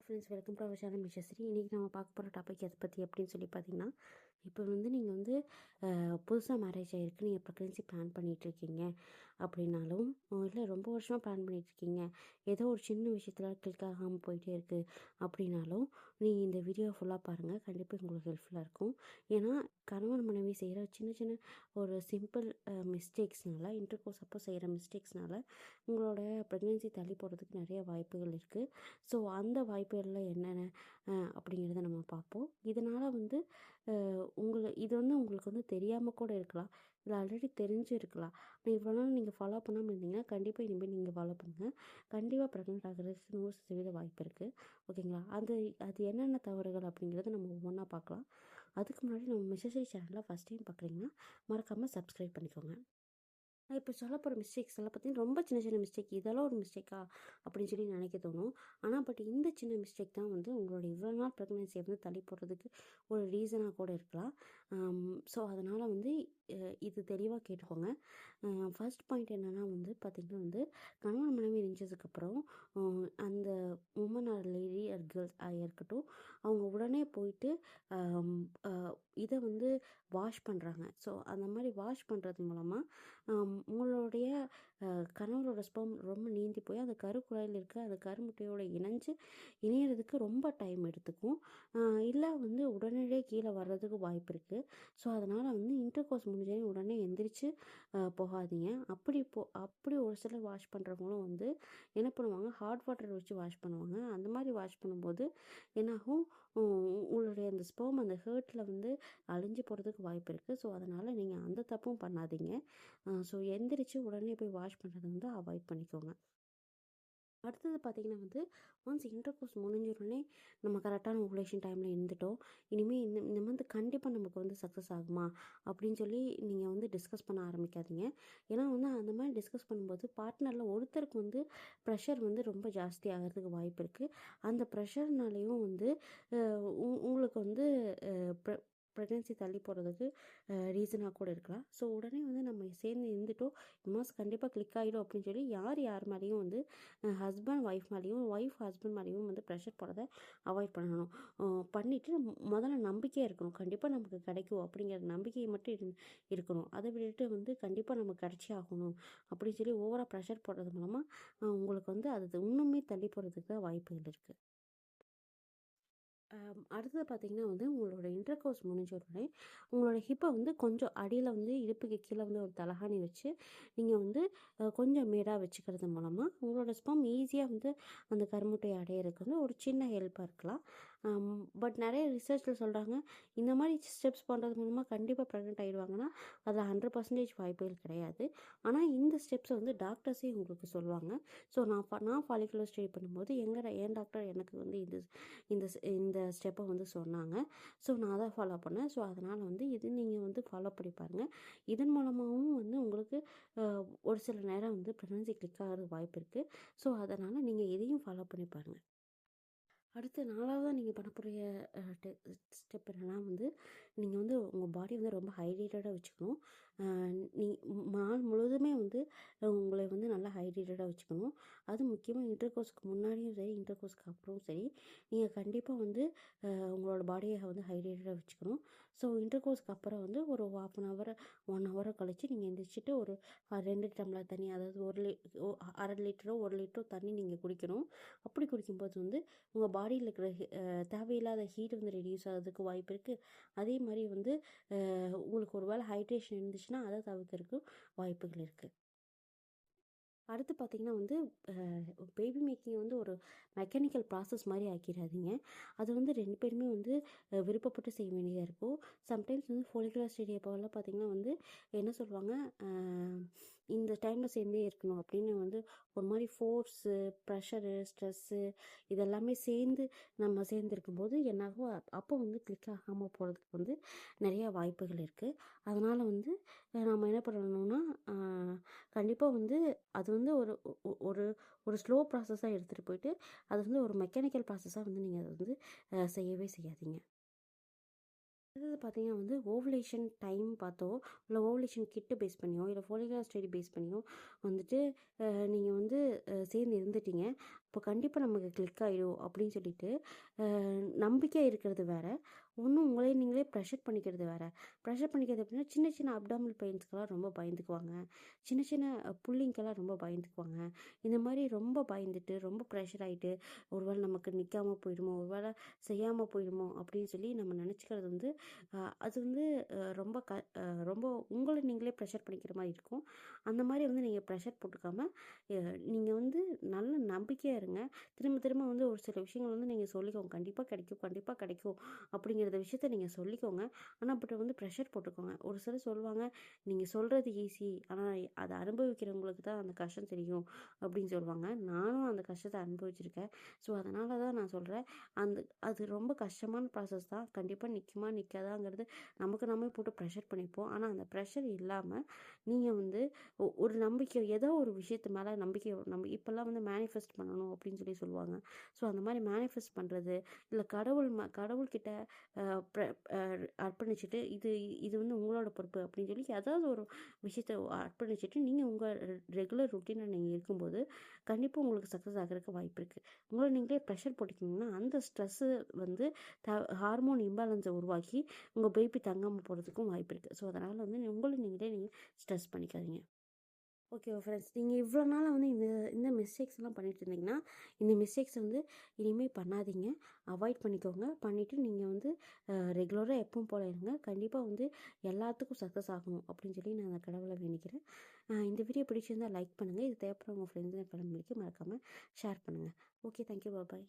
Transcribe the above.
Friends, welcome to our channel Mishasri. இன்றைக்கி நம்ம பார்க்க போகிற டாபிக் எதை பற்றி அப்படின்னு சொல்லி பார்த்தீங்கன்னா, இப்போ நீங்கள் வந்து புதுசாக மேரேஜ் ஆகிருக்கு, நீங்கள் ப்ரெக்னென்சி பிளான் பண்ணிகிட்ருக்கீங்க அப்படின்னாலும், இல்லை ரொம்ப வருஷமாக பிளான் பண்ணிகிட்ருக்கீங்க, ஏதோ ஒரு சின்ன விஷயத்தில் கிளிக் ஆகாமல் போயிட்டே இருக்குது அப்படின்னாலும், நீங்கள் இந்த வீடியோ ஃபுல்லாக பாருங்கள். கண்டிப்பாக உங்களுக்கு ஹெல்ப்ஃபுல்லாக இருக்கும். ஏன்னா கணவன் மனைவி செய்கிற சின்ன சின்ன ஒரு சிம்பிள் மிஸ்டேக்ஸ்னால, இன்டர்கோர்ஸ் அப்போ செய்கிற மிஸ்டேக்ஸ்னால உங்களோட ப்ரெக்னென்சி தள்ளி போகிறதுக்கு நிறைய வாய்ப்புகள் இருக்குது. ஸோ அந்த வாய்ப்புகளில் என்னென்ன அப்படிங்கிறத நம்ம பார்ப்போம். இதனால் இது உங்களுக்கு தெரியாமல் கூட இருக்கலாம், இல்லை ஆல்ரெடி தெரிஞ்சு இருக்கலாம். இவ்வளோ நாள் நீங்கள் ஃபாலோ பண்ணாமல் இருந்தீங்கன்னா கண்டிப்பாக இனிமேல் நீங்கள் ஃபாலோ பண்ணுங்கள். கண்டிப்பாக ப்ரெக்னென்ட் ஆகிறதுக்கு 100% வாய்ப்பு இருக்குது. ஓகேங்களா? அது என்னென்ன தவறுகள் அப்படிங்கிறத நம்ம ஒவ்வொன்றா பார்க்கலாம். அதுக்கு முன்னாடி நம்ம மிஷஸ்ரீ சேனலில் ஃபஸ்ட் டைம் பார்க்குறீங்கன்னா மறக்காமல் சப்ஸ்கிரைப் பண்ணிக்கோங்க. நான் இப்போ சொல்ல போகிற மிஸ்டேக்ஸ் எல்லாம் பார்த்தீங்கன்னா ரொம்ப சின்ன சின்ன மிஸ்டேக். இதெல்லாம் ஒரு மிஸ்டேக்கா அப்படின்னு சொல்லி நினைக்க தோணும். ஆனால் இந்த சின்ன மிஸ்டேக் தான் உங்களோட இவ்வளோ நாள் ப்ரெக்னென்சியை தள்ளி போடுறதுக்கு ஒரு ரீசனாக கூட இருக்கலாம். ஸோ அதனால் இது தெளிவாக கேட்டுக்கோங்க. ஃபர்ஸ்ட் பாயிண்ட் என்னென்னா பார்த்திங்கன்னா கணவன் மனைவி இணைஞ்சதுக்கப்புறம் அந்த woman or lady or girls இருக்கட்டும், அவங்க உடனே போயிட்டு இதை வாஷ் பண்ணுறாங்க. ஸோ அந்த மாதிரி வாஷ் பண்ணுறது மூலமாக உங்களுடைய கணவரோட ஸ்பெர்ம் ரொம்ப நீந்தி போய் அந்த கருக்குழாயில் இருக்க அந்த கருமுட்டையோடு இணையிறதுக்கு ரொம்ப டைம் எடுத்துக்கும். இல்லை உடனடியே கீழே வர்றதுக்கு வாய்ப்பு இருக்குது. ஸோ அதனால் இன்டர்கோர்ஸ் முடிஞ்சே உடனே எந்திரிச்சு போகாதீங்க. அப்படி ஒரு சிலர் வாஷ் பண்ணுறவங்களும் என்ன பண்ணுவாங்க, ஹாட் வாட்டர் வச்சு வாஷ் பண்ணுவாங்க. அந்த மாதிரி வாஷ் பண்ணும்போது என்னாகும், உங்களுடைய அந்த ஸ்பெர்ம் அந்த ஹேர்ட்டில் அழிஞ்சு போகிறதுக்கு வாய்ப்பு இருக்குது. ஸோ அதனால் நீங்கள் அந்த தப்பும் பண்ணாதீங்க. ஸோ எந்திரிச்சு உடனே போய் வாஷ் பண்ணுறதை அவாய்ட் பண்ணிக்கோங்க. அடுத்தது பார்த்திங்கன்னா ஒன்ஸ் இன்டர்கோர்ஸ் முடிஞ்ச உடனே நம்ம கரெக்டான ஓவுலேஷன் டைமில் இருந்துட்டோம், இனிமேல் இந்த மந்த் கண்டிப்பாக நமக்கு சக்ஸஸ் ஆகுமா அப்படின்னு சொல்லி நீங்கள் டிஸ்கஸ் பண்ண ஆரம்பிக்காதீங்க. ஏன்னா அந்த மாதிரி டிஸ்கஸ் பண்ணும்போது பார்ட்னரில் ஒருத்தருக்கு ப்ரெஷர் ரொம்ப ஜாஸ்தி ஆகிறதுக்கு வாய்ப்பு இருக்குது. அந்த ப்ரெஷர்னாலேயும் உங்களுக்கு ப்ரெக்னென்சி தள்ளி போகிறதுக்கு ரீசனாக கூட இருக்கலாம். ஸோ உடனே நம்ம சேர்ந்து இருந்துட்டோம், மாஸ் கண்டிப்பாக கிளிக் ஆகிடும் அப்படின்னு சொல்லி யார் மேலேயும் ஹஸ்பண்ட் ஒய்ஃப் மேலேயும் ஒய்ஃப் ஹஸ்பண்ட் மேலேயும் ப்ரெஷர் போடுறத அவாய்ட் பண்ணணும். பண்ணிவிட்டு முதல்ல நம்பிக்கையாக இருக்கணும். கண்டிப்பாக நமக்கு கிடைக்கும் அப்படிங்கிற நம்பிக்கையை மட்டும் இருக்கணும். அதை விட்டுட்டு கண்டிப்பாக நமக்கு கிடச்சி ஆகணும் அப்படின்னு சொல்லி ஓவராக ப்ரெஷர் போடுறது மூலமாக உங்களுக்கு அது இன்னுமே தள்ளி போகிறதுக்கு தான் வாய்ப்புகள் இருக்குது. அடுத்தது பார்த்திங்கன்னா உங்களோட இன்டர்கோர்ஸ் முடிஞ்ச உடனே உங்களோட ஹிப்பை கொஞ்சம் அடியில் இடுப்புக்கு கீழே ஒரு தலகாணி வச்சு நீங்கள் கொஞ்சம் மேடாக வச்சுக்கிறது மூலமாக உங்களோட ஸ்பெர்ம் ஈஸியாக அந்த கருமுட்டையை அடையிறதுக்கு ஒரு சின்ன ஹெல்ப்பாக இருக்கலாம். பட் நிறைய ரிசர்ச்சில் சொல்கிறாங்க, இந்த மாதிரி ஸ்டெப்ஸ் பண்ணுறது மூலமாக கண்டிப்பாக ப்ரெக்னென்ட் ஆகிடுவாங்கன்னா அதில் 100% வாய்ப்புகள் கிடையாது. ஆனால் இந்த ஸ்டெப்ஸை டாக்டர்ஸே உங்களுக்கு சொல்லுவாங்க. ஸோ நான் ஃபாலிகுலர் ஸ்டடி பண்ணும்போது என் டாக்டர் எனக்கு இந்த இந்த ஸ்டெப்பை சொன்னாங்க. ஸோ நான் அதை ஃபாலோ பண்ணேன். ஸோ அதனால் இது நீங்கள் ஃபாலோ பண்ணி பாருங்கள். இதன் மூலமாகவும் உங்களுக்கு ஒரு சில நேரம் ப்ரெக்னென்சி கிளிக் ஆகிறது வாய்ப்பு இருக்குது. ஸோ அதனால் நீங்கள் இதையும் ஃபாலோ பண்ணி பாருங்கள். அடுத்து 4வதாக நீங்கள் பண்ண போகிற ஸ்டெப் என்னென்னா நீங்கள் உங்கள் பாடி ரொம்ப ஹைட்ரேட்டடாக வச்சுக்கணும். நாள் முழுவதுமே உங்களை நல்லா ஹைட்ரேட்டடாக வச்சுக்கணும். அது முக்கியமாக இன்டர்கோர்ஸ்க்கு முன்னாடியும் சரி, இன்டர்கோர்ஸ்க்கு அப்புறமும் சரி, நீங்கள் கண்டிப்பாக உங்களோட பாடியை ஹைட்ரேட்டடாக வச்சுக்கணும். ஸோ இன்டர்கோர்ஸ்க்கு அப்புறம் ஒரு 1 ஹவர் கழித்து நீங்கள் எந்திரிச்சிட்டு ஒரு 2 டம்ளர் தண்ணி, அதாவது 1/2 லிட்டரோ 1 லிட்டரோ தண்ணி நீங்கள் குடிக்கணும். அப்படி குடிக்கும்போது உங்கள் பாடியில் இருக்கிற தேவையில்லாத ஹீட் ரெடியூஸ் ஆகிறதுக்கு வாய்ப்பு இருக்குது. அதே மாதிரி உங்களுக்கு ஒரு வேளை ஹைட்ரேஷன் இருந்துச்சுன்னா அதை தவிர்க்கிறதுக்கு வாய்ப்புகள் இருக்குது. அடுத்து பார்த்திங்கன்னா பேபி மேக்கிங் ஒரு மெக்கானிக்கல் ப்ராசஸ் மாதிரி ஆக்கிடாதீங்க. அது 2 பேருமே விருப்பப்பட்டு செய்ய வேண்டியதாக இருக்கும். சம்டைம்ஸ் ஃபாலிகுலர் ஸ்டடி அப்போல்லாம் பார்த்திங்கன்னா என்ன சொல்லுவாங்க, இந்த டைமில் சேர்ந்தே இருக்கணும் அப்படின்னு ஒரு மாதிரி ஃபோர்ஸு, ப்ரெஷரு, ஸ்ட்ரெஸ்ஸு இதெல்லாமே சேர்ந்து இருக்கும்போது என்னாகும், அப்போ கிளிக் ஆகாமல் போகிறதுக்கு நிறையா வாய்ப்புகள் இருக்குது. அதனால் நம்ம என்ன பண்ணணும்னா கண்டிப்பாக அது ஒரு ஒரு ஸ்லோ ப்ராசஸாக எடுத்துகிட்டு போயிட்டு அது ஒரு மெக்கானிக்கல் ப்ராசஸாக நீங்கள் அதை செய்யவே செய்யாதீங்க. அடுத்தது பார்த்தீங்கன்னா ஓவுலேஷன் டைம் பார்த்தோ, இல்லை ஓவுலேஷன் கிட்டு பேஸ் பண்ணியோ, இல்லை ஃபாலிகுலர் ஸ்டடி பேஸ் பண்ணியோ நீங்கள் சேர்ந்து இருந்துட்டீங்க. அப்போ கண்டிப்பாக நமக்கு கிளிக் ஆகிடும் அப்படின்னு சொல்லிட்டு நம்பிக்கை இருக்கிறது வேற. ஒன்றும் உங்களே நீங்களே ப்ரெஷர் பண்ணிக்கிறது வேற. ப்ரெஷர் பண்ணிக்கிறது அப்படின்னா சின்ன சின்ன அப்டாமினல் பெயின்ஸ்க்கெல்லாம் ரொம்ப பயந்துக்குவாங்க. சின்ன சின்ன புல்லிங்கெல்லாம் ரொம்ப பயந்துக்குவாங்க. இந்த மாதிரி ரொம்ப பயந்துட்டு ரொம்ப ப்ரெஷர் ஆகிட்டு ஒருவேளை நமக்கு நிற்காம போயிடுமோ, ஒருவேளை செய்யாமல் போயிடுமோ அப்படின்னு சொல்லி நம்ம நினச்சிக்கிறது வந்து அது வந்து ரொம்ப ரொம்ப உங்களை நீங்களே ப்ரெஷர் பண்ணிக்கிற மாதிரி இருக்கும். அந்த மாதிரி வந்து நீங்கள் ப்ரெஷர் போட்டுக்காம நீங்கள் வந்து நல்ல நம்பிக்கையாக இருங்க. திரும்ப திரும்ப வந்து ஒரு சில விஷயங்கள் வந்து நீங்கள் சொல்லிக்கோங்க. கண்டிப்பாக கிடைக்கும், கண்டிப்பாக கிடைக்கும் அப்படிங்கிறத விஷயத்த நீங்கள் சொல்லிக்கோங்க. ஆனால் பட் வந்து ப்ரெஷர் போட்டுக்கோங்க. ஒரு சிலர் சொல்லுவாங்க, நீங்கள் சொல்கிறது ஈஸி, ஆனால் அதை அனுபவிக்கிறவங்களுக்கு தான் அந்த கஷ்டம் தெரியும் அப்படின்னு சொல்லுவாங்க. நானும் அந்த கஷ்டத்தை அனுபவிச்சிருக்கேன். ஸோ அதனால தான் நான் சொல்கிறேன், அது ரொம்ப கஷ்டமான ப்ராசஸ் தான். கண்டிப்பாக நிற்குமா நிற்காதாங்கிறது நமக்கு நாமே போட்டு ப்ரெஷர் பண்ணிப்போம். ஆனால் அந்த ப்ரெஷர் இல்லாமல் நீங்கள் வந்து ஒரு நம்பிக்கை ஏதோ ஒரு விஷயத்து மேலே நம்பிக்கை இப்போல்லாம் வந்து மேனிஃபெஸ்ட் பண்ணணும் அப்படின்னு சொல்லி சொல்லுவாங்க. ஸோ அந்த மாதிரி மேனிஃபெஸ்ட் பண்ணுறது, இல்லை கடவுள்கிட்ட அர்ப்பணிச்சுட்டு இது இது வந்து உங்களோட பொறுப்பு அப்படின்னு சொல்லி ஏதாவது ஒரு விஷயத்த அர்ப்பணிச்சுட்டு நீங்கள் உங்கள் ரெகுலர் ருட்டீனில் நீங்கள் இருக்கும்போது கண்டிப்பாக உங்களுக்கு சக்ஸஸ் ஆகிறதுக்கு வாய்ப்பு இருக்குது. உங்களை நீங்களே ப்ரெஷர் போட்டிங்கன்னா அந்த ஸ்ட்ரெஸ்ஸு வந்து ஹார்மோன் இம்பேலன்ஸை உருவாக்கி உங்கள் பேபி தங்காமல் போகிறதுக்கும் வாய்ப்பு இருக்குது. ஸோ அதனால் வந்து உங்களை நீங்கள் ஸ்ட்ரெஸ் பண்ணிக்காதீங்க. ஓகேவா ஃப்ரெண்ட்ஸ், நீங்கள் இவ்வளோ நாளாக வந்து இந்த இந்த மிஸ்டேக்ஸ்லாம் பண்ணிட்டு இருந்தீங்கன்னா இந்த மிஸ்டேக்ஸ் வந்து இனிமேல் பண்ணாதீங்க. அவாய்ட் பண்ணிக்கோங்க. பண்ணிவிட்டு நீங்கள் வந்து ரெகுலராக எப்பவும் போல இருங்க. கண்டிப்பாக வந்து எல்லாத்துக்கும் சக்ஸஸ் ஆகணும் அப்படின்னு சொல்லி நான் அந்த கடவுளை வேண்டிக்கிறேன். இந்த வீடியோ பிடிச்சிருந்தால் லைக் பண்ணுங்கள். இது தேவைப்படுற உங்கள் ஃப்ரெண்ட்ஸ் அண்ட் ஃபேமிலிக்கு மறக்காமல் ஷேர் பண்ணுங்கள். ஓகே, தேங்க்யூ, பாய்.